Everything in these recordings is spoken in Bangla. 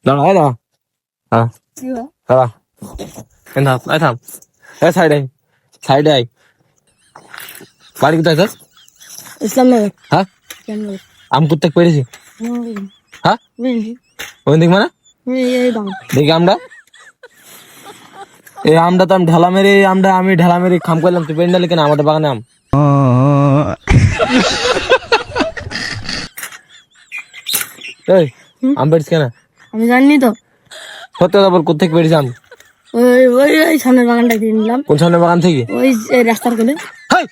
দাঁড়া দাঁড়া হ্যাঁ দাঁড়া থাম এ সাইডে আই বাড়ি কোথায় তোর ইসলামনগর হ্যাঁ আম কোথায় পেরেছি হ্যাঁ ওই দিক মানে দেখি আমরা এই আমটা তো আমি ঢালা মেরে আমি ঢালা মেরে খাম করলাম তুই পেরে নিলি কেন আমাদের বাগানে আম এই আম পেরেছি কেন আমি জানি তো সত্যি কথা বল কোথেকে পেরেছি আম ওই ওই ওই সামনের বাগানটা কিনে নিলাম কোন সামনের বাগান থেকে ওই যে রাস্তার কোলে হেই!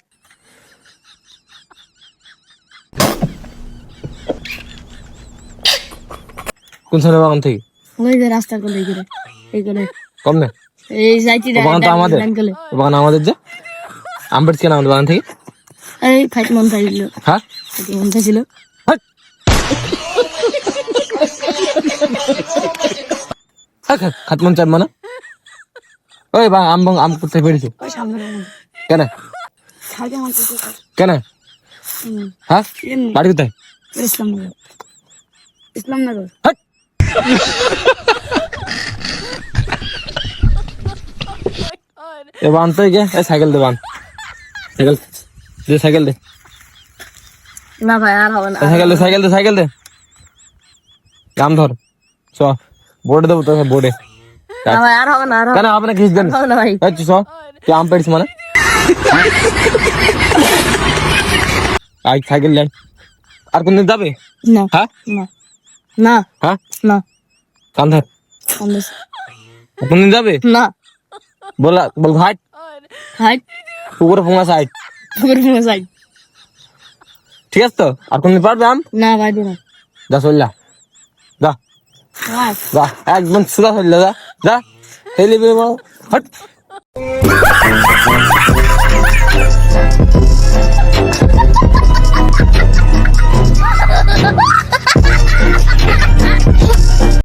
কোন সামনের বাগান থেকে ওই যে রাস্তার কোলে এই করে কম না এই যাইছি ও বাগান তো আমাদের কোলে ও বাগান আমাদের যে আম পেরেছি কেন আমাদের বাগান থেকে এই ফাইট মন চাইছিল হ্যাঁ ফাইট মন চাইছিল হেই! খাত মন চাপ মানে ওই বা আম কোথায় পেরেছি ওই সামনের বাগান কেন খাইতে মন চাইছিল কেন হ্যাঁ এমনি বাড়ি কোথায় ইসলামনগর ইসলামনগর হেই! এ বান তো গে এ সাইকেল দে বান সাইকেল দে না ভাই আর হবে না সাইকেল দে কাম ধর চ বোর্ডে দেবো তোকে বোর্ডে না ভাই আর হবে না আর কেন আপনি খিস দেন হবে না ভাই চ তুই আম পেড়িস মানে আই সাইকেল লেন আর কোন দিন যাবে না হ্যাঁ না না হ্যাঁ না কাম ধর আন্দাজ কোন দিন যাবে না বল হাইট হাইট পুকুরে ফোঙা সাইড পুকুর ফোন সাইড ঠিক আছে তো আর কোন দিন পারবে আম না ভাই দে না যা চললা যা ভাই যা একদম সুদা চললা যা যা হেলি বে হট